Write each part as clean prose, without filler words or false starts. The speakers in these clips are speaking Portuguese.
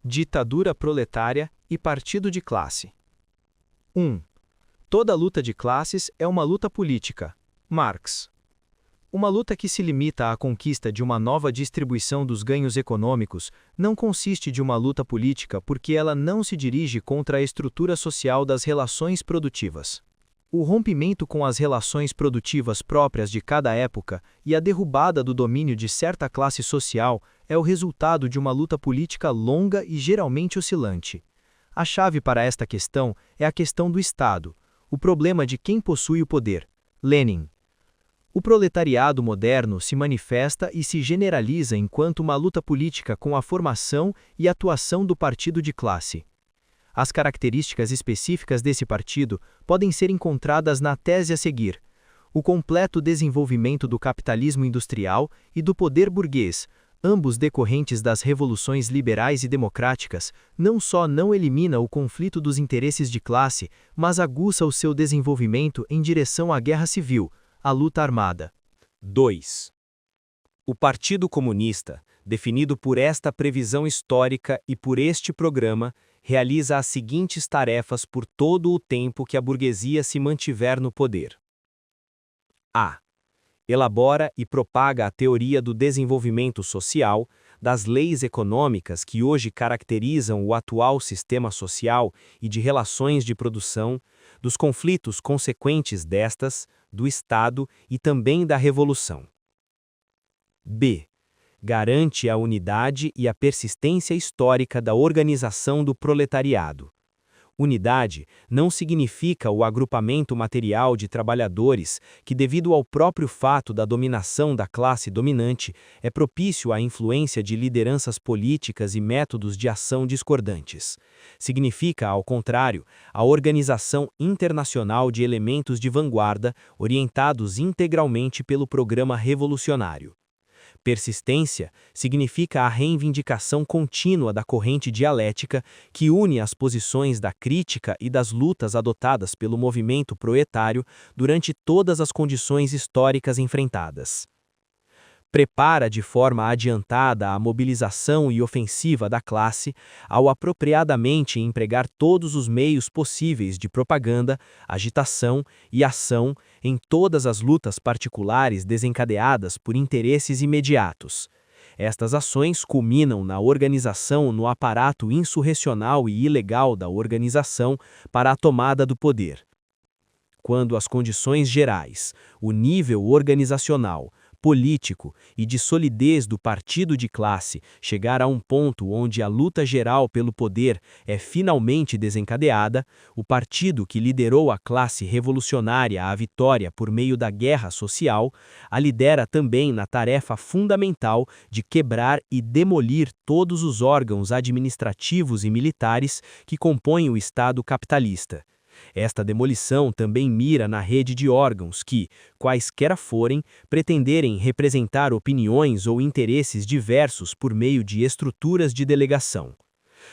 Ditadura proletária e partido de classe. 1. Toda luta de classes é uma luta política. Marx. Uma luta que se limita à conquista de uma nova distribuição dos ganhos econômicos não consiste de uma luta política porque ela não se dirige contra a estrutura social das relações produtivas. O rompimento com as relações produtivas próprias de cada época e a derrubada do domínio de certa classe social é o resultado de uma luta política longa e geralmente oscilante. A chave para esta questão é a questão do Estado, o problema de quem possui o poder. Lenin. O proletariado moderno se manifesta e se generaliza enquanto uma luta política com a formação e atuação do partido de classe. As características específicas desse partido podem ser encontradas na tese a seguir: o completo desenvolvimento do capitalismo industrial e do poder burguês, ambos decorrentes das revoluções liberais e democráticas, não só não elimina o conflito dos interesses de classe, mas aguça o seu desenvolvimento em direção à guerra civil, à luta armada. 2. O Partido Comunista, definido por esta previsão histórica e por este programa, realiza as seguintes tarefas por todo o tempo que a burguesia se mantiver no poder. A. Elabora e propaga a teoria do desenvolvimento social, das leis econômicas que hoje caracterizam o atual sistema social e de relações de produção, dos conflitos consequentes destas, do Estado e também da Revolução. B. Garante a unidade e a persistência histórica da organização do proletariado. Unidade não significa o agrupamento material de trabalhadores que, devido ao próprio fato da dominação da classe dominante, é propício à influência de lideranças políticas e métodos de ação discordantes. Significa, ao contrário, a organização internacional de elementos de vanguarda orientados integralmente pelo programa revolucionário. Persistência significa a reivindicação contínua da corrente dialética que une as posições da crítica e das lutas adotadas pelo movimento proletário durante todas as condições históricas enfrentadas. Prepara de forma adiantada a mobilização e ofensiva da classe ao apropriadamente empregar todos os meios possíveis de propaganda, agitação e ação em todas as lutas particulares desencadeadas por interesses imediatos. Estas ações culminam na organização no aparato insurrecional e ilegal da organização para a tomada do poder. Quando as condições gerais, o nível organizacional, político e de solidez do partido de classe chegar a um ponto onde a luta geral pelo poder é finalmente desencadeada, o partido que liderou a classe revolucionária à vitória por meio da guerra social, a lidera também na tarefa fundamental de quebrar e demolir todos os órgãos administrativos e militares que compõem o Estado capitalista. Esta demolição também mira na rede de órgãos que, quaisquer forem, pretenderem representar opiniões ou interesses diversos por meio de estruturas de delegação.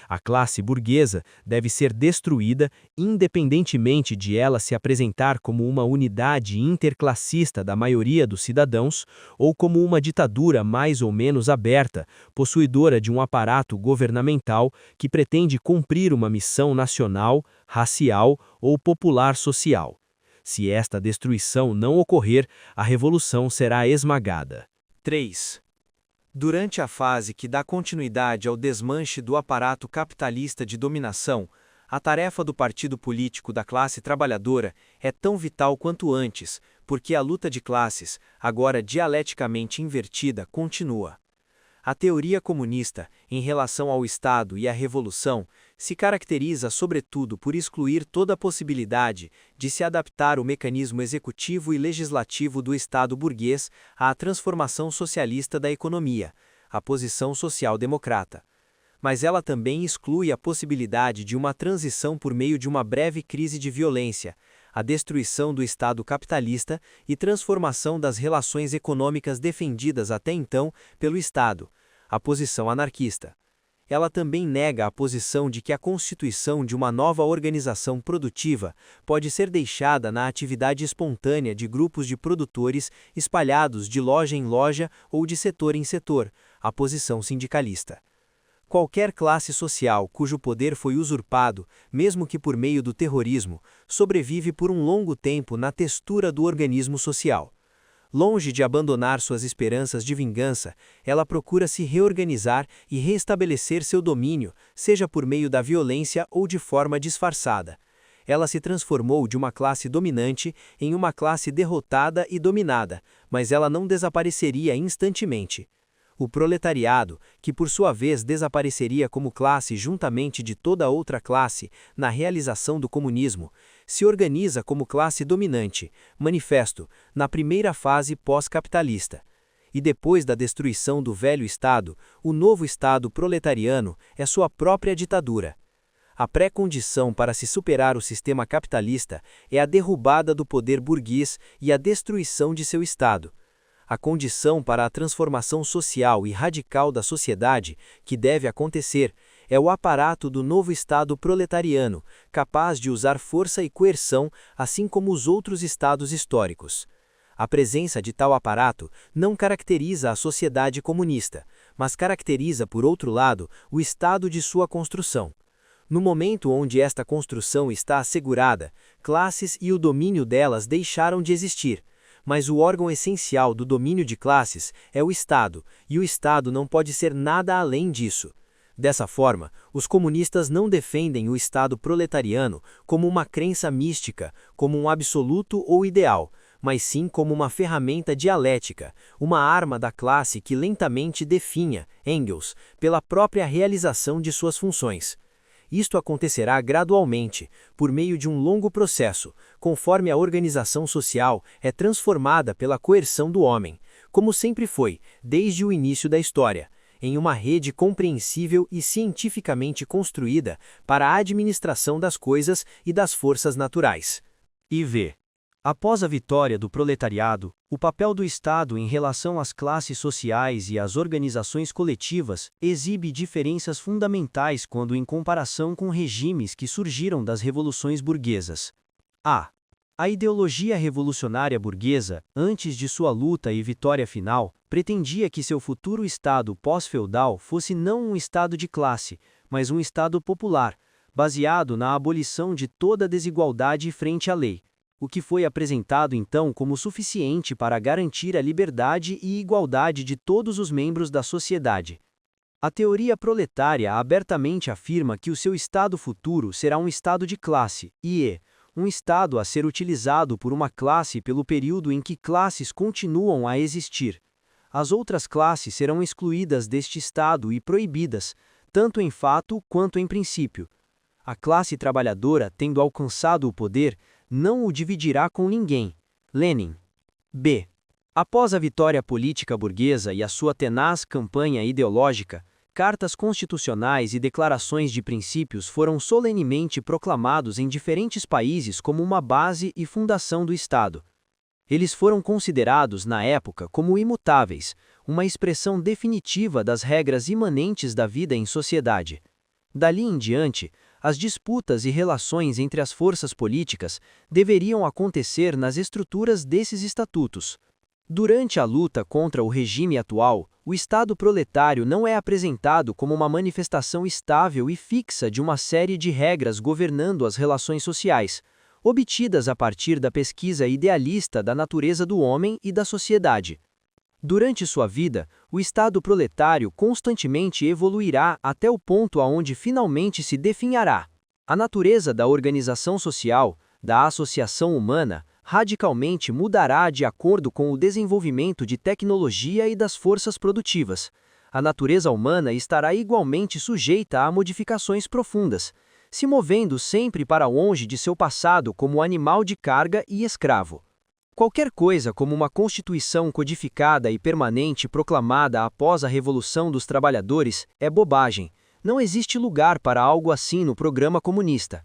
A classe burguesa deve ser destruída independentemente de ela se apresentar como uma unidade interclassista da maioria dos cidadãos ou como uma ditadura mais ou menos aberta, possuidora de um aparato governamental que pretende cumprir uma missão nacional, racial ou popular social. Se esta destruição não ocorrer, a revolução será esmagada. 3. Durante a fase que dá continuidade ao desmanche do aparato capitalista de dominação, a tarefa do partido político da classe trabalhadora é tão vital quanto antes, porque a luta de classes, agora dialeticamente invertida, continua. A teoria comunista, em relação ao Estado e à Revolução, se caracteriza sobretudo por excluir toda a possibilidade de se adaptar o mecanismo executivo e legislativo do Estado burguês à transformação socialista da economia, a posição social-democrata. Mas ela também exclui a possibilidade de uma transição por meio de uma breve crise de violência, a destruição do Estado capitalista e transformação das relações econômicas defendidas até então pelo Estado, a posição anarquista. Ela também nega a posição de que a constituição de uma nova organização produtiva pode ser deixada na atividade espontânea de grupos de produtores espalhados de loja em loja ou de setor em setor, a posição sindicalista. Qualquer classe social cujo poder foi usurpado, mesmo que por meio do terrorismo, sobrevive por um longo tempo na textura do organismo social. Longe de abandonar suas esperanças de vingança, ela procura se reorganizar e restabelecer seu domínio, seja por meio da violência ou de forma disfarçada. Ela se transformou de uma classe dominante em uma classe derrotada e dominada, mas ela não desapareceria instantemente. O proletariado, que por sua vez desapareceria como classe juntamente de toda outra classe na realização do comunismo, se organiza como classe dominante, manifesto, na primeira fase pós-capitalista. E depois da destruição do velho Estado, o novo Estado proletariano é sua própria ditadura. A pré-condição para se superar o sistema capitalista é a derrubada do poder burguês e a destruição de seu Estado. A condição para a transformação social e radical da sociedade, que deve acontecer, é o aparato do novo Estado proletariano, capaz de usar força e coerção, assim como os outros estados históricos. A presença de tal aparato não caracteriza a sociedade comunista, mas caracteriza, por outro lado, o estado de sua construção. No momento onde esta construção está assegurada, classes e o domínio delas deixaram de existir. Mas o órgão essencial do domínio de classes é o Estado, e o Estado não pode ser nada além disso. Dessa forma, os comunistas não defendem o Estado proletariano como uma crença mística, como um absoluto ou ideal, mas sim como uma ferramenta dialética, uma arma da classe que lentamente definha, Engels, pela própria realização de suas funções. Isto acontecerá gradualmente, por meio de um longo processo, conforme a organização social é transformada pela coerção do homem, como sempre foi, desde o início da história, em uma rede compreensível e cientificamente construída para a administração das coisas e das forças naturais. IV. Após a vitória do proletariado, o papel do Estado em relação às classes sociais e às organizações coletivas exibe diferenças fundamentais quando em comparação com regimes que surgiram das revoluções burguesas. A. A ideologia revolucionária burguesa, antes de sua luta e vitória final, pretendia que seu futuro Estado pós-feudal fosse não um Estado de classe, mas um Estado popular, baseado na abolição de toda desigualdade frente à lei, o que foi apresentado então como suficiente para garantir a liberdade e igualdade de todos os membros da sociedade. A teoria proletária abertamente afirma que o seu Estado futuro será um Estado de classe, i.e., um Estado a ser utilizado por uma classe pelo período em que classes continuam a existir. As outras classes serão excluídas deste Estado e proibidas, tanto em fato quanto em princípio. A classe trabalhadora, tendo alcançado o poder, não o dividirá com ninguém. Lenin. B. Após a vitória política burguesa e a sua tenaz campanha ideológica, cartas constitucionais e declarações de princípios foram solenemente proclamados em diferentes países como uma base e fundação do Estado. Eles foram considerados, na época, como imutáveis, uma expressão definitiva das regras imanentes da vida em sociedade. Dali em diante, as disputas e relações entre as forças políticas deveriam acontecer nas estruturas desses estatutos. Durante a luta contra o regime atual, o Estado proletário não é apresentado como uma manifestação estável e fixa de uma série de regras governando as relações sociais, obtidas a partir da pesquisa idealista da natureza do homem e da sociedade. Durante sua vida, o Estado proletário constantemente evoluirá até o ponto aonde finalmente se definhará. A natureza da organização social, da associação humana, radicalmente mudará de acordo com o desenvolvimento de tecnologia e das forças produtivas. A natureza humana estará igualmente sujeita a modificações profundas, se movendo sempre para longe de seu passado como animal de carga e escravo. Qualquer coisa como uma constituição codificada e permanente proclamada após a Revolução dos Trabalhadores é bobagem. Não existe lugar para algo assim no programa comunista.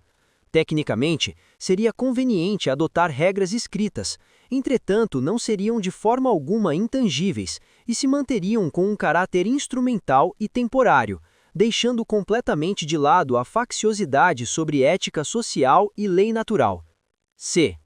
Tecnicamente, seria conveniente adotar regras escritas, entretanto não seriam de forma alguma intangíveis e se manteriam com um caráter instrumental e temporário, deixando completamente de lado a facciosidade sobre ética social e lei natural. C.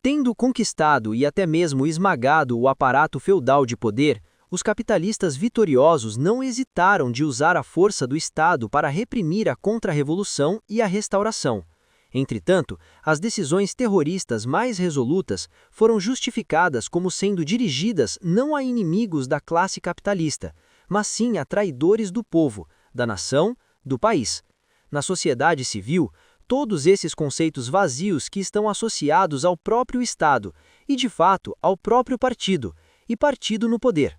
Tendo conquistado e até mesmo esmagado o aparato feudal de poder, Os capitalistas vitoriosos não hesitaram de usar a força do Estado para reprimir a contra-revolução e a restauração. Entretanto, as decisões terroristas mais resolutas foram justificadas como sendo dirigidas não a inimigos da classe capitalista, mas sim a traidores do povo, da nação, do país. Na sociedade civil, todos esses conceitos vazios que estão associados ao próprio Estado e, de fato, ao próprio partido, e partido no poder.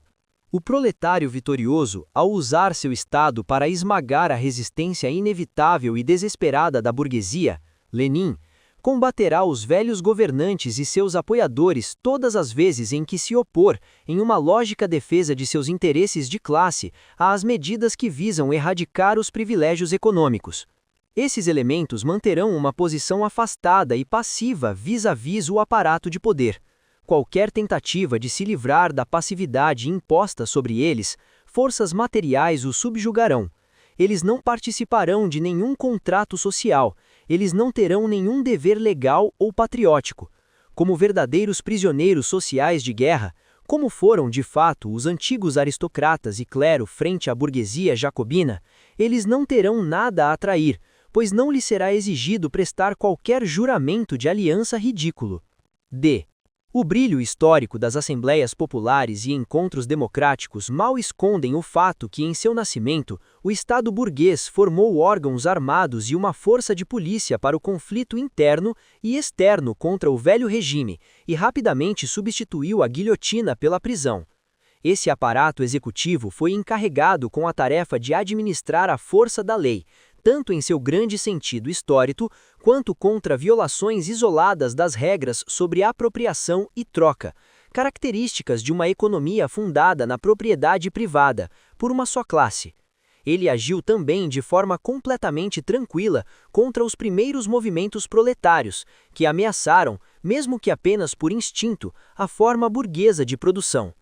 O proletário vitorioso, ao usar seu Estado para esmagar a resistência inevitável e desesperada da burguesia, Lenin, combaterá os velhos governantes e seus apoiadores todas as vezes em que se opor, em uma lógica defesa de seus interesses de classe, às medidas que visam erradicar os privilégios econômicos. Esses elementos manterão uma posição afastada e passiva vis-à-vis o aparato de poder. Qualquer tentativa de se livrar da passividade imposta sobre eles, forças materiais os subjugarão. Eles não participarão de nenhum contrato social, eles não terão nenhum dever legal ou patriótico. Como verdadeiros prisioneiros sociais de guerra, como foram de fato os antigos aristocratas e clero frente à burguesia jacobina, eles não terão nada a trair, pois não lhes será exigido prestar qualquer juramento de aliança ridículo. D. O brilho histórico das assembleias populares e encontros democráticos mal escondem o fato que, em seu nascimento, o Estado burguês formou órgãos armados e uma força de polícia para o conflito interno e externo contra o velho regime, e rapidamente substituiu a guilhotina pela prisão. Esse aparato executivo foi encarregado com a tarefa de administrar a força da lei, tanto em seu grande sentido histórico, quanto contra violações isoladas das regras sobre apropriação e troca, características de uma economia fundada na propriedade privada, por uma só classe. Ele agiu também de forma completamente tranquila contra os primeiros movimentos proletários, que ameaçaram, mesmo que apenas por instinto, a forma burguesa de produção.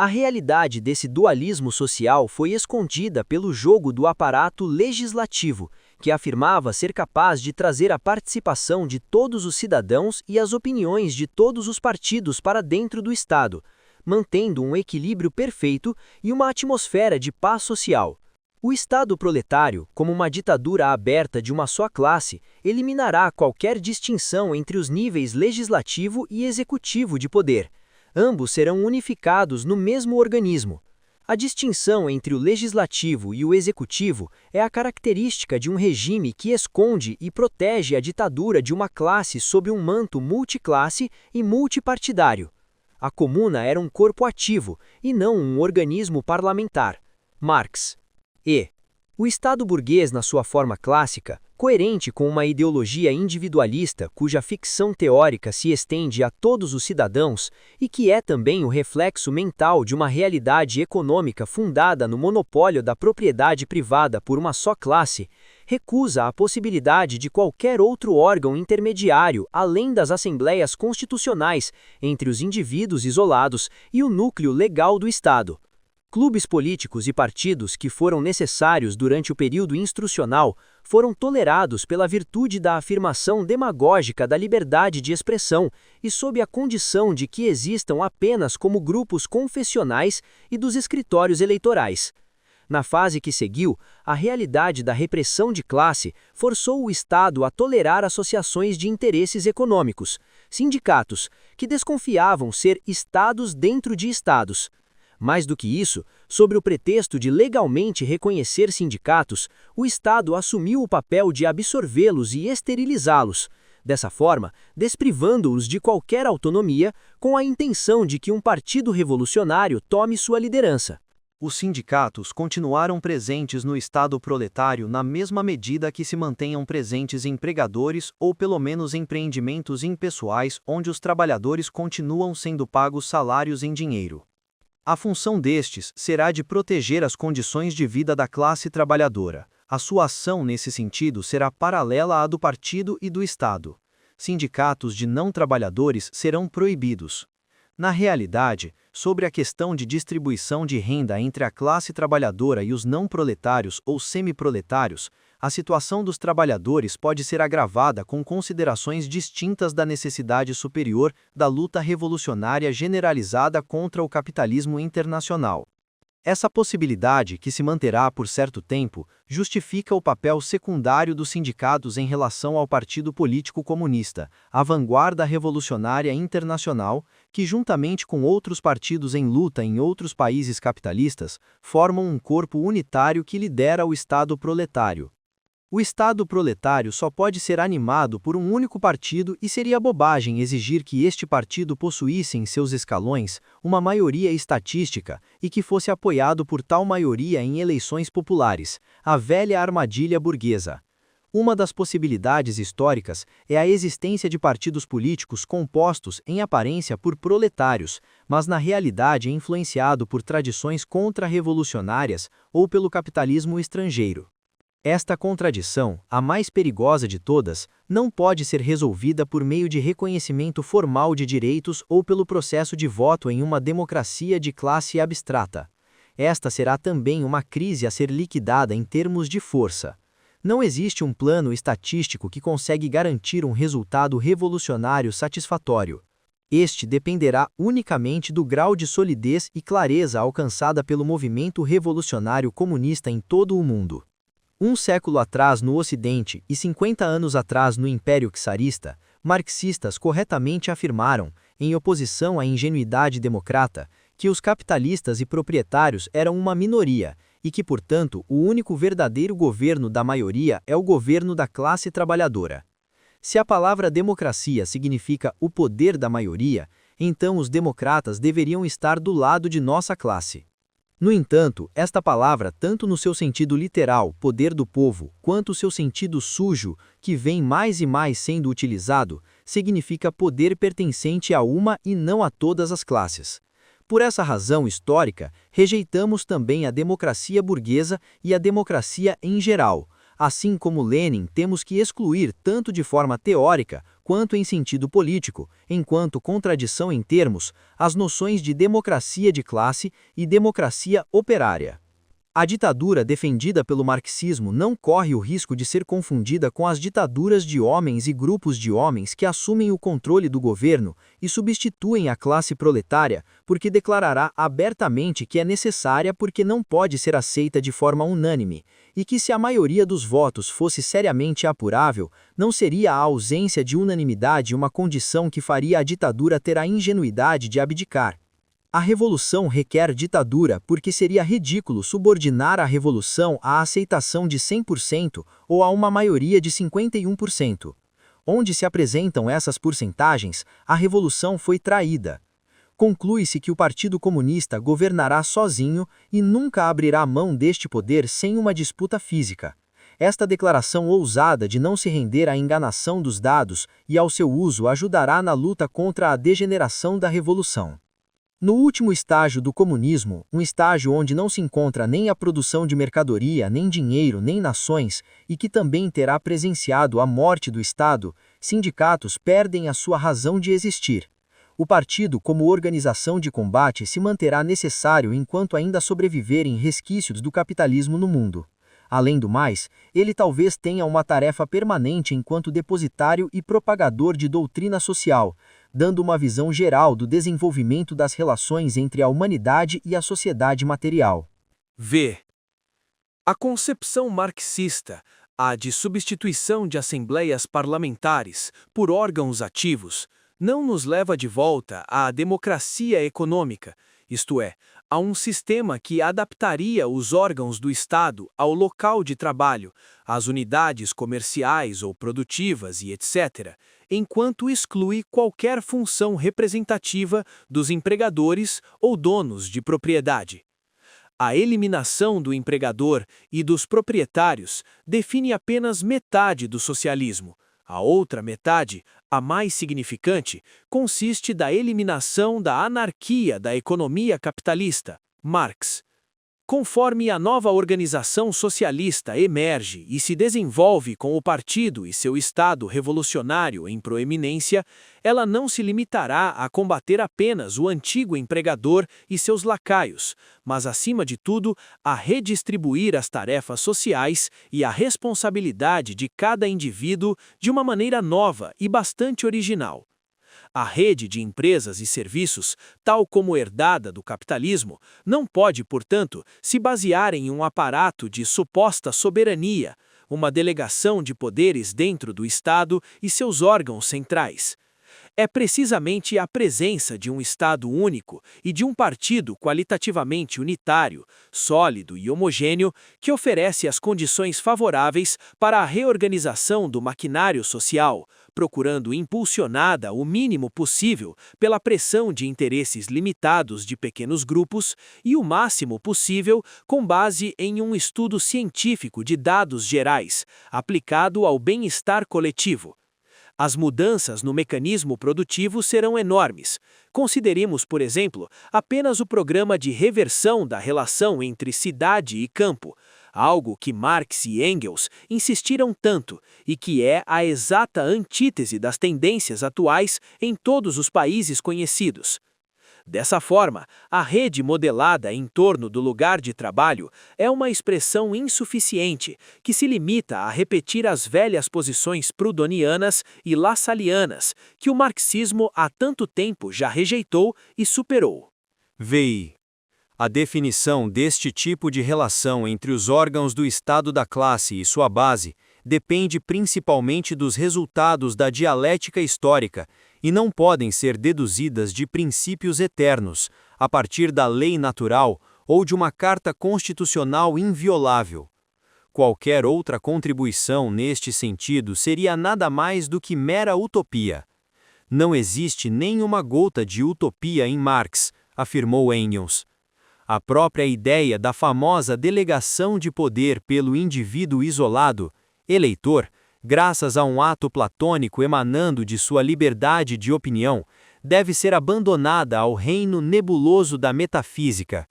A realidade desse dualismo social foi escondida pelo jogo do aparato legislativo, que afirmava ser capaz de trazer a participação de todos os cidadãos e as opiniões de todos os partidos para dentro do Estado, mantendo um equilíbrio perfeito e uma atmosfera de paz social. O Estado proletário, como uma ditadura aberta de uma só classe, eliminará qualquer distinção entre os níveis legislativo e executivo de poder. Ambos serão unificados no mesmo organismo. A distinção entre o legislativo e o executivo é a característica de um regime que esconde e protege a ditadura de uma classe sob um manto multiclasse e multipartidário. A comuna era um corpo ativo e não um organismo parlamentar. Marx. O Estado burguês na sua forma clássica, coerente com uma ideologia individualista cuja ficção teórica se estende a todos os cidadãos e que é também o reflexo mental de uma realidade econômica fundada no monopólio da propriedade privada por uma só classe, recusa a possibilidade de qualquer outro órgão intermediário além das assembleias constitucionais entre os indivíduos isolados e o núcleo legal do Estado. Clubes políticos e partidos que foram necessários durante o período instrucional foram tolerados pela virtude da afirmação demagógica da liberdade de expressão e sob a condição de que existam apenas como grupos confessionais e dos escritórios eleitorais. Na fase que seguiu, a realidade da repressão de classe forçou o Estado a tolerar associações de interesses econômicos, sindicatos, que desconfiavam ser estados dentro de estados. Mais do que isso, sob o pretexto de legalmente reconhecer sindicatos, o Estado assumiu o papel de absorvê-los e esterilizá-los, dessa forma, desprivando-os de qualquer autonomia, com a intenção de que um partido revolucionário tome sua liderança. Os sindicatos continuaram presentes no Estado proletário na mesma medida que se mantenham presentes empregadores ou pelo menos empreendimentos impessoais onde os trabalhadores continuam sendo pagos salários em dinheiro. A função destes será de proteger as condições de vida da classe trabalhadora. A sua ação nesse sentido será paralela à do partido e do Estado. Sindicatos de não trabalhadores serão proibidos. Na realidade, sobre a questão de distribuição de renda entre a classe trabalhadora e os não proletários ou semiproletários, a situação dos trabalhadores pode ser agravada com considerações distintas da necessidade superior da luta revolucionária generalizada contra o capitalismo internacional. Essa possibilidade, que se manterá por certo tempo, justifica o papel secundário dos sindicatos em relação ao Partido Político Comunista, a vanguarda revolucionária internacional, que, juntamente com outros partidos em luta em outros países capitalistas, formam um corpo unitário que lidera o Estado proletário. O Estado proletário só pode ser animado por um único partido e seria bobagem exigir que este partido possuísse em seus escalões uma maioria estatística e que fosse apoiado por tal maioria em eleições populares, a velha armadilha burguesa. Uma das possibilidades históricas é a existência de partidos políticos compostos, em aparência, por proletários, mas na realidade influenciado por tradições contra-revolucionárias ou pelo capitalismo estrangeiro. Esta contradição, a mais perigosa de todas, não pode ser resolvida por meio de reconhecimento formal de direitos ou pelo processo de voto em uma democracia de classe abstrata. Esta será também uma crise a ser liquidada em termos de força. Não existe um plano estatístico que consegue garantir um resultado revolucionário satisfatório. Este dependerá unicamente do grau de solidez e clareza alcançada pelo movimento revolucionário comunista em todo o mundo. Um século atrás no Ocidente e 50 anos atrás no Império Czarista, marxistas corretamente afirmaram, em oposição à ingenuidade democrata, que os capitalistas e proprietários eram uma minoria e que, portanto, o único verdadeiro governo da maioria é o governo da classe trabalhadora. Se a palavra democracia significa o poder da maioria, então os democratas deveriam estar do lado de nossa classe. No entanto, esta palavra, tanto no seu sentido literal, poder do povo, quanto o seu sentido sujo, que vem mais e mais sendo utilizado, significa poder pertencente a uma e não a todas as classes. Por essa razão histórica, rejeitamos também a democracia burguesa e a democracia em geral. Assim como Lenin, temos que excluir tanto de forma teórica quanto em sentido político, enquanto contradição em termos, as noções de democracia de classe e democracia operária. A ditadura defendida pelo marxismo não corre o risco de ser confundida com as ditaduras de homens e grupos de homens que assumem o controle do governo e substituem a classe proletária, porque declarará abertamente que é necessária porque não pode ser aceita de forma unânime, e que se a maioria dos votos fosse seriamente apurável, não seria a ausência de unanimidade uma condição que faria a ditadura ter a ingenuidade de abdicar. A revolução requer ditadura porque seria ridículo subordinar a revolução à aceitação de 100% ou a uma maioria de 51%. Onde se apresentam essas porcentagens, a revolução foi traída. Conclui-se que o Partido Comunista governará sozinho e nunca abrirá mão deste poder sem uma disputa física. Esta declaração ousada de não se render à enganação dos dados e ao seu uso ajudará na luta contra a degeneração da revolução. No último estágio do comunismo, um estágio onde não se encontra nem a produção de mercadoria, nem dinheiro, nem nações, e que também terá presenciado a morte do Estado, sindicatos perdem a sua razão de existir. O partido, como organização de combate, se manterá necessário enquanto ainda sobreviverem resquícios do capitalismo no mundo. Além do mais, ele talvez tenha uma tarefa permanente enquanto depositário e propagador de doutrina social, dando uma visão geral do desenvolvimento das relações entre a humanidade e a sociedade material. V. A concepção marxista, a de substituição de assembleias parlamentares por órgãos ativos, não nos leva de volta à democracia econômica, isto é, a um sistema que adaptaria os órgãos do Estado ao local de trabalho, às unidades comerciais ou produtivas e etc., enquanto exclui qualquer função representativa dos empregadores ou donos de propriedade. A eliminação do empregador e dos proprietários define apenas metade do socialismo. A outra metade, a mais significante, consiste da eliminação da anarquia da economia capitalista, Marx. Conforme a nova organização socialista emerge e se desenvolve com o partido e seu Estado revolucionário em proeminência, ela não se limitará a combater apenas o antigo empregador e seus lacaios, mas, acima de tudo, a redistribuir as tarefas sociais e a responsabilidade de cada indivíduo de uma maneira nova e bastante original. A rede de empresas e serviços, tal como herdada do capitalismo, não pode, portanto, se basear em um aparato de suposta soberania, uma delegação de poderes dentro do Estado e seus órgãos centrais. É precisamente a presença de um Estado único e de um partido qualitativamente unitário, sólido e homogêneo que oferece as condições favoráveis para a reorganização do maquinário social, procurando impulsionada o mínimo possível pela pressão de interesses limitados de pequenos grupos e o máximo possível com base em um estudo científico de dados gerais, aplicado ao bem-estar coletivo. As mudanças no mecanismo produtivo serão enormes. Consideremos, por exemplo, apenas o programa de reversão da relação entre cidade e campo, algo que Marx e Engels insistiram tanto e que é a exata antítese das tendências atuais em todos os países conhecidos. Dessa forma, a rede modelada em torno do lugar de trabalho é uma expressão insuficiente que se limita a repetir as velhas posições proudhonianas e lassallianas que o marxismo há tanto tempo já rejeitou e superou. VI. A definição deste tipo de relação entre os órgãos do Estado da classe e sua base depende principalmente dos resultados da dialética histórica e não podem ser deduzidas de princípios eternos, a partir da lei natural ou de uma carta constitucional inviolável. Qualquer outra contribuição neste sentido seria nada mais do que mera utopia. Não existe nenhuma gota de utopia em Marx, afirmou Engels. A própria ideia da famosa delegação de poder pelo indivíduo isolado, eleitor, graças a um ato platônico emanando de sua liberdade de opinião, deve ser abandonada ao reino nebuloso da metafísica.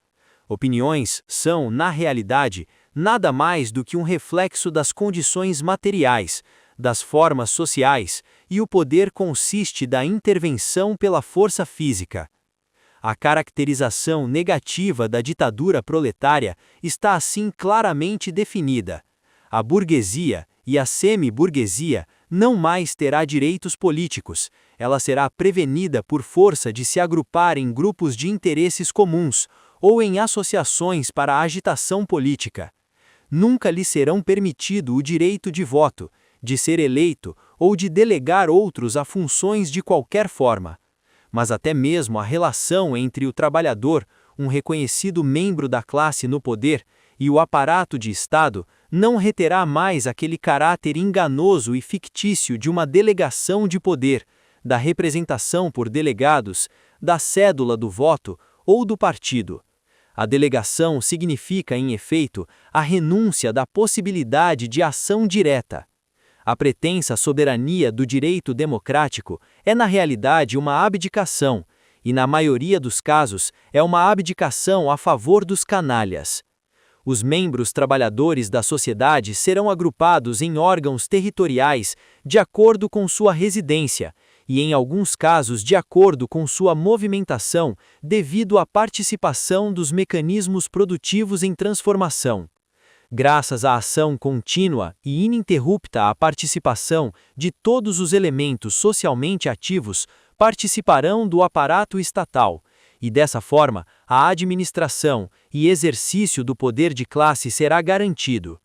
Opiniões são, na realidade, nada mais do que um reflexo das condições materiais, das formas sociais, e o poder consiste da intervenção pela força física. A caracterização negativa da ditadura proletária está assim claramente definida. A burguesia e a semi-burguesia não mais terá direitos políticos, ela será prevenida por força de se agrupar em grupos de interesses comuns ou em associações para a agitação política. Nunca lhe serão permitido o direito de voto, de ser eleito ou de delegar outros a funções de qualquer forma. Mas até mesmo a relação entre o trabalhador, um reconhecido membro da classe no poder, e o aparato de Estado não reterá mais aquele caráter enganoso e fictício de uma delegação de poder, da representação por delegados, da cédula do voto ou do partido. A delegação significa, em efeito, a renúncia da possibilidade de ação direta. A pretensa soberania do direito democrático é, na realidade, uma abdicação, e, na maioria dos casos, é uma abdicação a favor dos canalhas. Os membros trabalhadores da sociedade serão agrupados em órgãos territoriais de acordo com sua residência e, em alguns casos, de acordo com sua movimentação, devido à participação dos mecanismos produtivos em transformação. Graças à ação contínua e ininterrupta à participação de todos os elementos socialmente ativos, participarão do aparato estatal, e dessa forma, a administração e exercício do poder de classe será garantido.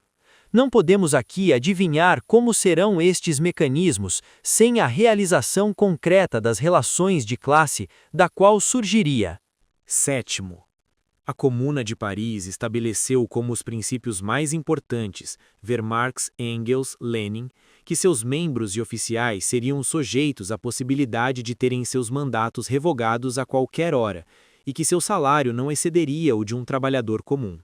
Não podemos aqui adivinhar como serão estes mecanismos sem a realização concreta das relações de classe da qual surgiria. Sétimo. A Comuna de Paris estabeleceu como os princípios mais importantes, ver Marx, Engels, Lenin, que seus membros e oficiais seriam sujeitos à possibilidade de terem seus mandatos revogados a qualquer hora, e que seu salário não excederia o de um trabalhador comum.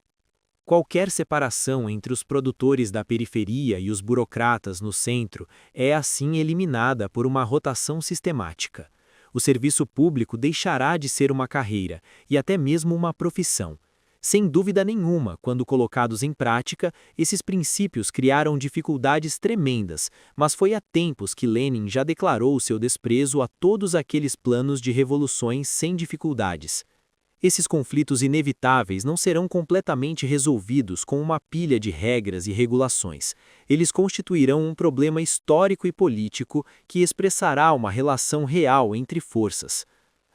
Qualquer separação entre os produtores da periferia e os burocratas no centro é assim eliminada por uma rotação sistemática. O serviço público deixará de ser uma carreira e até mesmo uma profissão. Sem dúvida nenhuma, quando colocados em prática, esses princípios criaram dificuldades tremendas, mas foi há tempos que Lenin já declarou seu desprezo a todos aqueles planos de revoluções sem dificuldades. Esses conflitos inevitáveis não serão completamente resolvidos com uma pilha de regras e regulações. Eles constituirão um problema histórico e político que expressará uma relação real entre forças.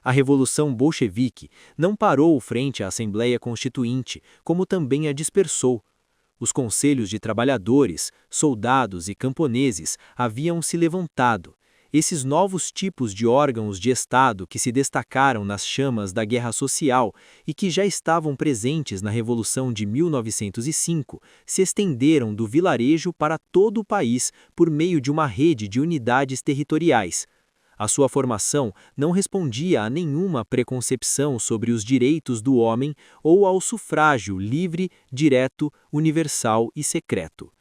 A Revolução Bolchevique não parou frente à Assembleia Constituinte, como também a dispersou. Os conselhos de trabalhadores, soldados e camponeses haviam se levantado. Esses novos tipos de órgãos de Estado que se destacaram nas chamas da guerra social e que já estavam presentes na Revolução de 1905 se estenderam do vilarejo para todo o país por meio de uma rede de unidades territoriais. A sua formação não respondia a nenhuma preconcepção sobre os direitos do homem ou ao sufrágio livre, direto, universal e secreto.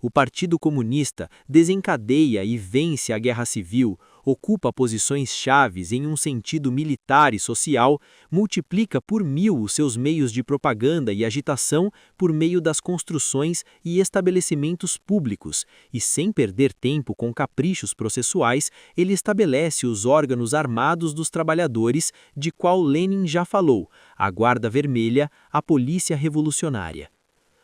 O Partido Comunista desencadeia e vence a Guerra Civil, ocupa posições chaves em um sentido militar e social, multiplica por 1000 os seus meios de propaganda e agitação por meio das construções e estabelecimentos públicos, e sem perder tempo com caprichos processuais, ele estabelece os órgãos armados dos trabalhadores, de qual Lenin já falou, a Guarda Vermelha, a Polícia Revolucionária.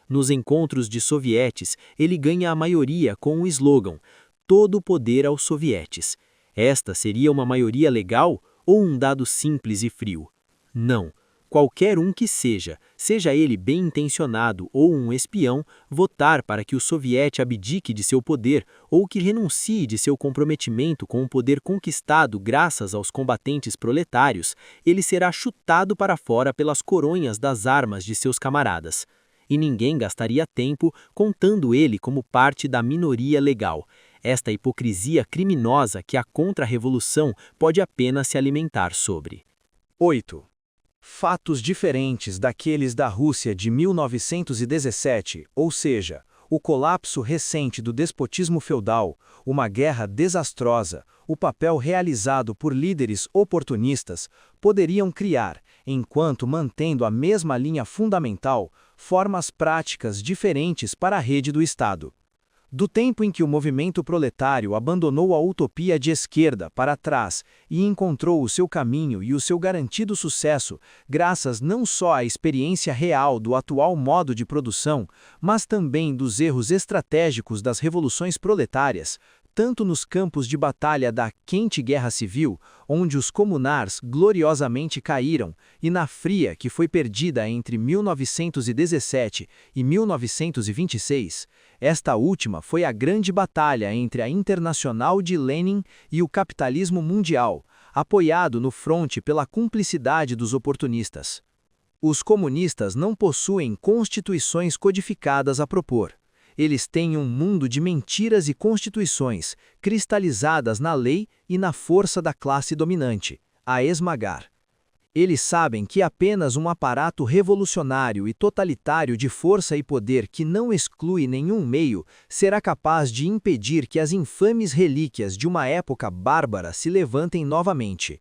Nos encontros de sovietes, ele ganha a maioria com o slogan "Todo o poder aos sovietes". Esta seria uma maioria legal ou um dado simples e frio? Não. Qualquer um que seja ele bem intencionado ou um espião, votar para que o soviete abdique de seu poder ou que renuncie de seu comprometimento com o poder conquistado graças aos combatentes proletários, ele será chutado para fora pelas coronhas das armas de seus camaradas. E ninguém gastaria tempo contando ele como parte da minoria legal. Esta hipocrisia criminosa que a contra-revolução pode apenas se alimentar sobre. 8. Fatos diferentes daqueles da Rússia de 1917, ou seja, o colapso recente do despotismo feudal, uma guerra desastrosa, o papel realizado por líderes oportunistas, poderiam criar, enquanto mantendo a mesma linha fundamental, formas práticas diferentes para a rede do Estado. Do tempo em que o movimento proletário abandonou a utopia de esquerda para trás e encontrou o seu caminho e o seu garantido sucesso, graças não só à experiência real do atual modo de produção, mas também dos erros estratégicos das revoluções proletárias, tanto nos campos de batalha da quente guerra civil, onde os comunars gloriosamente caíram, e na fria que foi perdida entre 1917 e 1926, esta última foi a grande batalha entre a Internacional de Lenin e o capitalismo mundial, apoiado no fronte pela cumplicidade dos oportunistas. Os comunistas não possuem constituições codificadas a propor. Eles têm um mundo de mentiras e constituições, cristalizadas na lei e na força da classe dominante, a esmagar. Eles sabem que apenas um aparato revolucionário e totalitário de força e poder que não exclui nenhum meio será capaz de impedir que as infames relíquias de uma época bárbara se levantem novamente.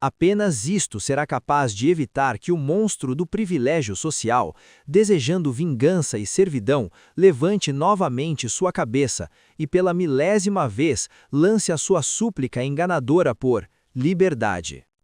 Apenas isto será capaz de evitar que o monstro do privilégio social, desejando vingança e servidão, levante novamente sua cabeça e pela milésima vez lance a sua súplica enganadora por liberdade.